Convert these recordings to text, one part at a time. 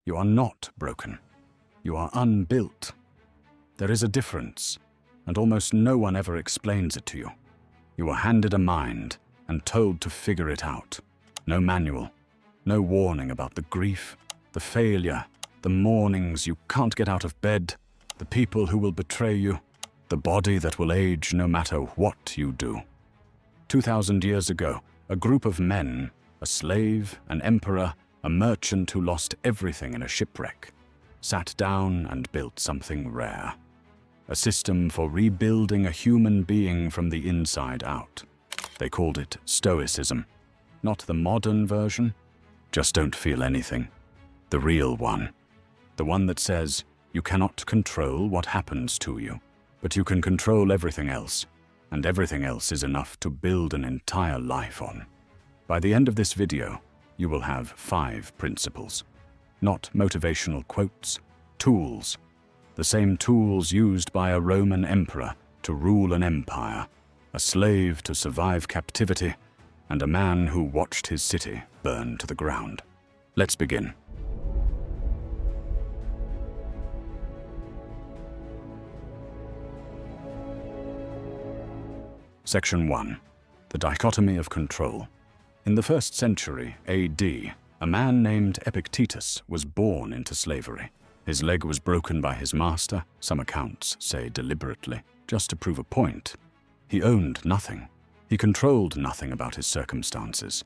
You are not broken. You are unbuilt. There is a difference, and almost no one ever explains it to you. You are handed a mind and told to figure it out. No manual, no warning about the grief, the failure, the mornings you can't get out of bed, the people who will betray you, the body that will age no matter what you do. 2,000 years ago, a group of men, a slave, an emperor, a merchant who lost everything in a shipwreck, sat down and built something rare. A system for rebuilding a human being from the inside out. They called it Stoicism. Not the modern version, just don't feel anything. The real one. The one that says you cannot control what happens to you, but you can control everything else, and everything else is enough to build an entire life on. By the end of this video, you will have 5 principles. Not motivational quotes, tools. The same tools used by a Roman emperor to rule an empire, a slave to survive captivity, and a man who watched his city burn to the ground. Let's begin. Section 1. The dichotomy of control. In the 1st century AD, a man named Epictetus was born into slavery. His leg was broken by his master, some accounts say deliberately, just to prove a point. He owned nothing. He controlled nothing about his circumstances.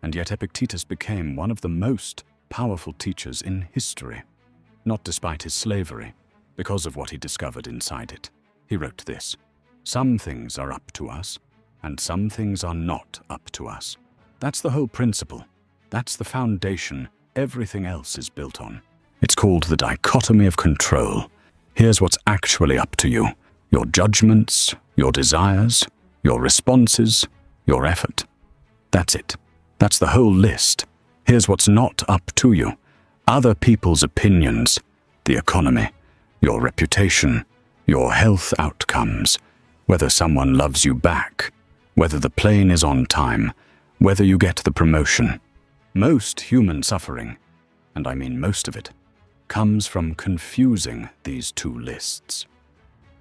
And yet Epictetus became one of the most powerful teachers in history. Not despite his slavery, because of what he discovered inside it. He wrote this: "Some things are up to us, and some things are not up to us." That's the whole principle. That's the foundation everything else is built on. It's called the dichotomy of control. Here's what's actually up to you. Your judgments, your desires, your responses, your effort. That's it. That's the whole list. Here's what's not up to you. Other people's opinions, the economy, your reputation, your health outcomes, whether someone loves you back, whether the plane is on time, whether you get the promotion. Most human suffering, and I mean most of it, comes from confusing these 2 lists.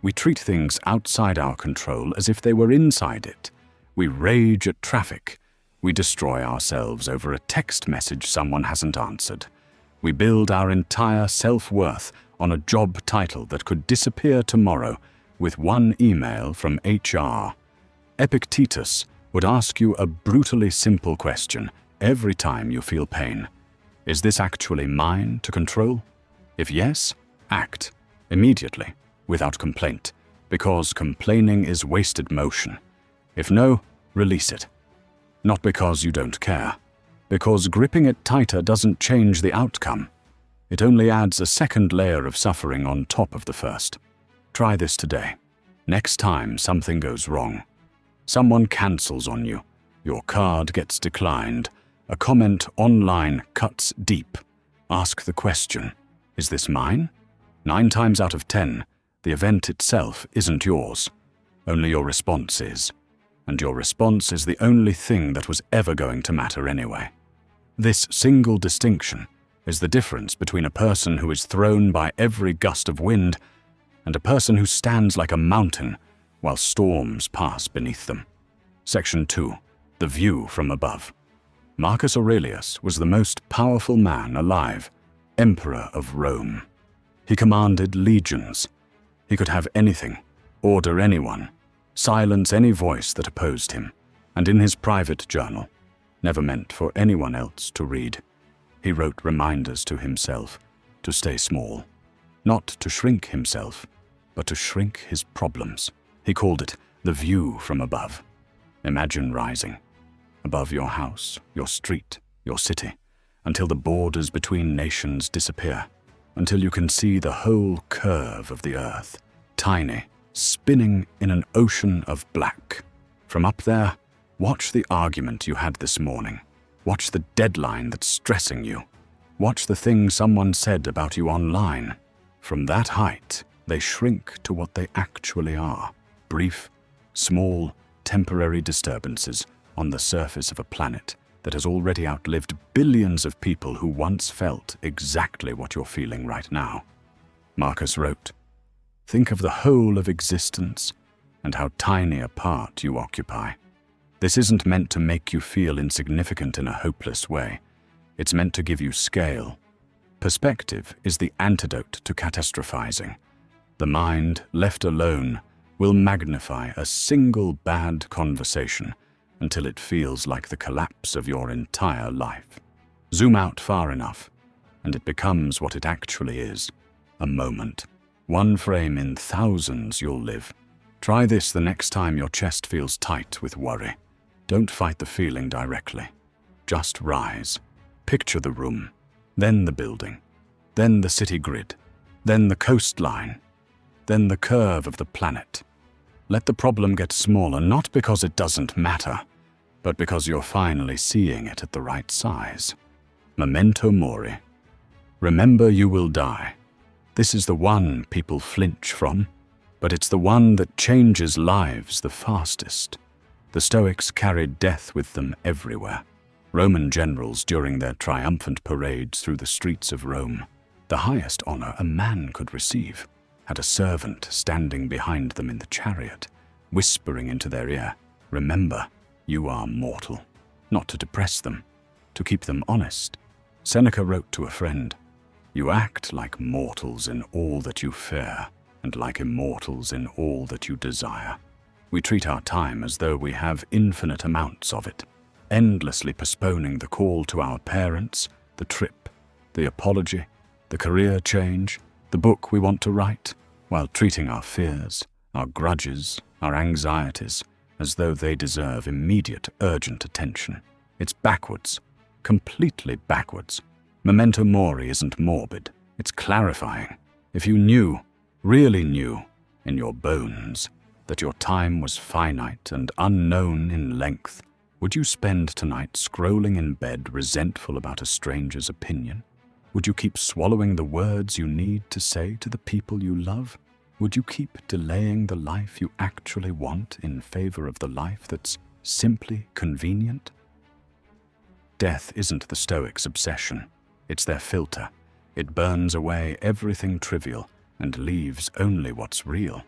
We treat things outside our control as if they were inside it. We rage at traffic. We destroy ourselves over a text message someone hasn't answered. We build our entire self-worth on a job title that could disappear tomorrow with one email from HR. Epictetus would ask you a brutally simple question every time you feel pain. Is this actually mine to control? If yes, act immediately, without complaint, because complaining is wasted motion. If no, release it. Not because you don't care, because gripping it tighter doesn't change the outcome. It only adds a second layer of suffering on top of the first. Try this today. Next time something goes wrong, someone cancels on you, your card gets declined, a comment online cuts deep, ask the question, is this mine? 9 times out of 10, the event itself isn't yours. Only your response is. And your response is the only thing that was ever going to matter anyway. This single distinction is the difference between a person who is thrown by every gust of wind and a person who stands like a mountain while storms pass beneath them. Section 2. The view from above. Marcus Aurelius was the most powerful man alive, Emperor of Rome. He commanded legions. He could have anything, order anyone, silence any voice that opposed him, and in his private journal, never meant for anyone else to read, he wrote reminders to himself to stay small, not to shrink himself, but to shrink his problems. He called it the view from above. Imagine rising above your house, your street, your city, until the borders between nations disappear, until you can see the whole curve of the earth, tiny, spinning in an ocean of black. From up there, watch the argument you had this morning. Watch the deadline that's stressing you. Watch the thing someone said about you online. From that height, they shrink to what they actually are. Brief, small, temporary disturbances on the surface of a planet that has already outlived billions of people who once felt exactly what you're feeling right now. Marcus wrote, "Think of the whole of existence and how tiny a part you occupy. This isn't meant to make you feel insignificant in a hopeless way. It's meant to give you scale. Perspective is the antidote to catastrophizing. The mind, left alone, will magnify a single bad conversation until it feels like the collapse of your entire life. Zoom out far enough, and it becomes what it actually is, a moment. One frame in thousands you'll live. Try this the next time your chest feels tight with worry. Don't fight the feeling directly. Just rise. Picture the room, then the building, then the city grid, then the coastline, then the curve of the planet. Let the problem get smaller, not because it doesn't matter, but because you're finally seeing it at the right size. Memento mori. Remember you will die. This is the one people flinch from, but it's the one that changes lives the fastest. The Stoics carried death with them everywhere. Roman generals during their triumphant parades through the streets of Rome, the highest honor a man could receive, had a servant standing behind them in the chariot, whispering into their ear, "Remember, you are mortal," not to depress them, to keep them honest. Seneca wrote to a friend, "You act like mortals in all that you fear, and like immortals in all that you desire." We treat our time as though we have infinite amounts of it, endlessly postponing the call to our parents, the trip, the apology, the career change, the book we want to write, while treating our fears, our grudges, our anxieties, as though they deserve immediate, urgent attention. It's backwards, completely backwards. Memento mori isn't morbid, it's clarifying. If you knew, really knew, in your bones, that your time was finite and unknown in length, would you spend tonight scrolling in bed resentful about a stranger's opinion? Would you keep swallowing the words you need to say to the people you love? Would you keep delaying the life you actually want in favor of the life that's simply convenient? Death isn't the Stoics' obsession. It's their filter. It burns away everything trivial and leaves only what's real.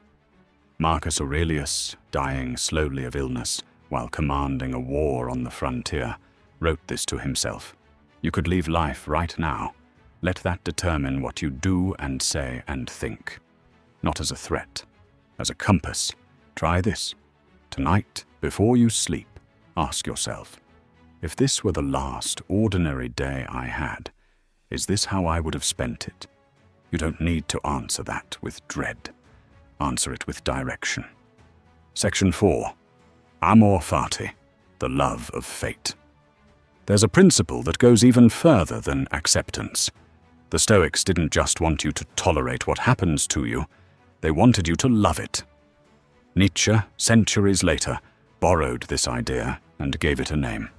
Marcus Aurelius, dying slowly of illness while commanding a war on the frontier, wrote this to himself. You could leave life right now. Let that determine what you do and say and think. Not as a threat, as a compass. Try this. Tonight, before you sleep, ask yourself, if this were the last ordinary day I had, is this how I would have spent it? You don't need to answer that with dread. Answer it with direction. Section 4. Amor fati, the love of fate. There's a principle that goes even further than acceptance. The Stoics didn't just want you to tolerate what happens to you, they wanted you to love it. Nietzsche, centuries later, borrowed this idea and gave it a name.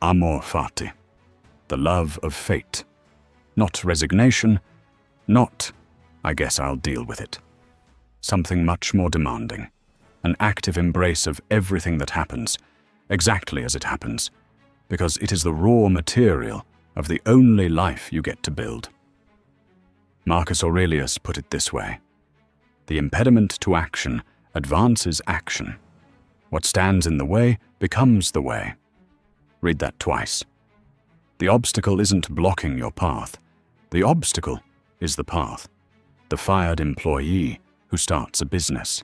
Amor fati, the love of fate. Not resignation, not, I guess I'll deal with it. Something much more demanding. An active embrace of everything that happens, exactly as it happens, because it is the raw material of the only life you get to build. Marcus Aurelius put it this way: the impediment to action advances action. What stands in the way becomes the way. Read that twice. The obstacle isn't blocking your path. The obstacle is the path. The fired employee who starts a business.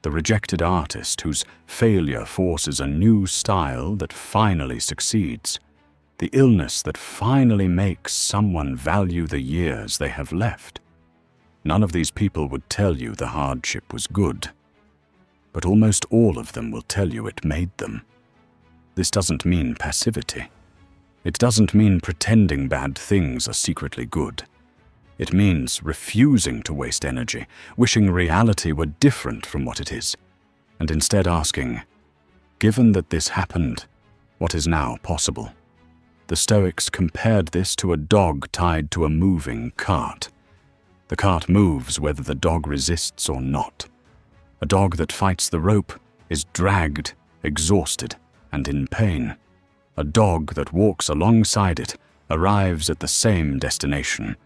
The rejected artist whose failure forces a new style that finally succeeds. The illness that finally makes someone value the years they have left. None of these people would tell you the hardship was good, but almost all of them will tell you it made them. This doesn't mean passivity. It doesn't mean pretending bad things are secretly good. It means refusing to waste energy, wishing reality were different from what it is, and instead asking, given that this happened, what is now possible? The Stoics compared this to a dog tied to a moving cart. The cart moves whether the dog resists or not. A dog that fights the rope is dragged, exhausted, and in pain. A dog that walks alongside it arrives at the same destination,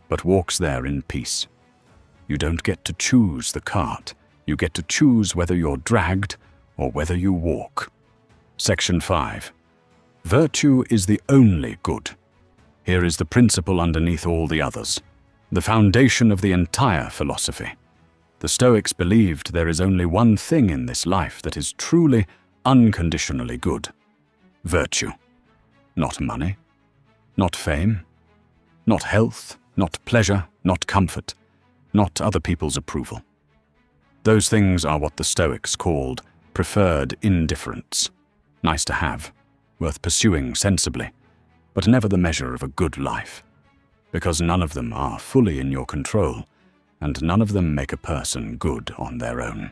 but walks there in peace. You don't get to choose the cart. You get to choose whether you're dragged or whether you walk. Section 5. Virtue is the only good. Here is the principle underneath all the others, the foundation of the entire philosophy. The Stoics believed there is only one thing in this life that is truly, unconditionally good. Virtue. Not money, not fame, not health, not pleasure, not comfort, not other people's approval. Those things are what the Stoics called preferred indifference. Nice to have, worth pursuing sensibly, but never the measure of a good life, because none of them are fully in your control, and none of them make a person good on their own.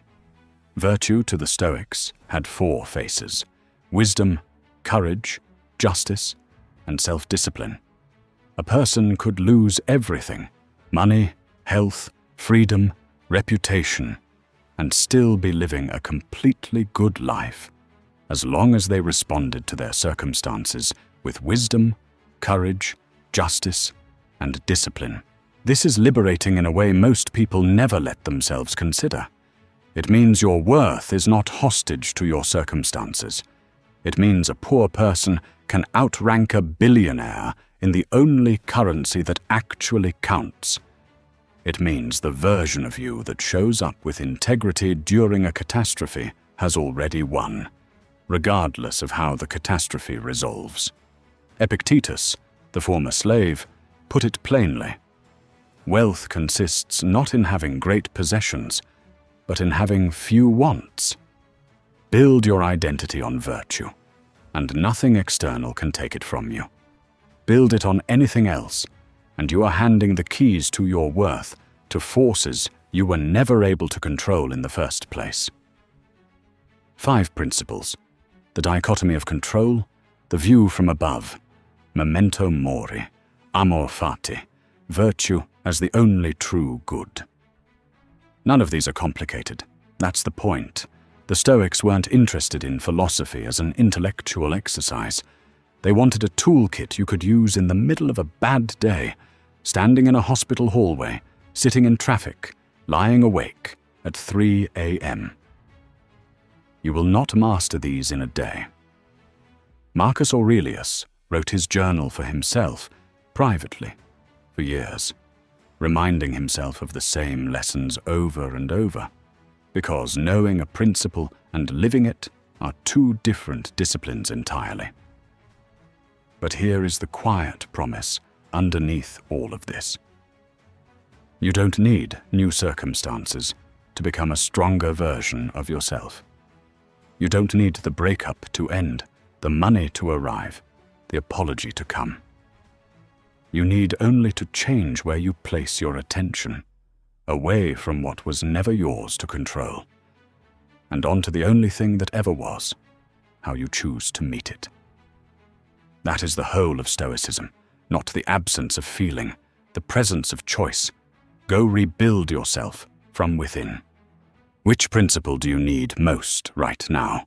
Virtue to the Stoics had 4 faces: wisdom, courage, justice, and self-discipline. A person could lose everything: money, health, freedom, reputation, and still be living a completely good life, as long as they responded to their circumstances with wisdom, courage, justice, and discipline. This is liberating in a way most people never let themselves consider. It means your worth is not hostage to your circumstances. It means a poor person can outrank a billionaire in the only currency that actually counts. It means the version of you that shows up with integrity during a catastrophe has already won, regardless of how the catastrophe resolves. Epictetus, the former slave, put it plainly. Wealth consists not in having great possessions, but in having few wants. Build your identity on virtue, and nothing external can take it from you. Build it on anything else, and you are handing the keys to your worth to forces you were never able to control in the first place. 5 principles: the dichotomy of control, the view from above, Memento mori, Amor fati, virtue as the only true good. None of these are complicated. That's the point. The Stoics weren't interested in philosophy as an intellectual exercise. They wanted a toolkit you could use in the middle of a bad day, standing in a hospital hallway, sitting in traffic, lying awake at 3 a.m. You will not master these in a day. Marcus Aurelius wrote his journal for himself, privately, for years, reminding himself of the same lessons over and over, because knowing a principle and living it are 2 different disciplines entirely. But here is the quiet promise underneath all of this. You don't need new circumstances to become a stronger version of yourself. You don't need the breakup to end, the money to arrive, the apology to come. You need only to change where you place your attention, away from what was never yours to control, and onto the only thing that ever was, how you choose to meet it. That is the whole of Stoicism, not the absence of feeling, the presence of choice. Go rebuild yourself from within. Which principle do you need most right now?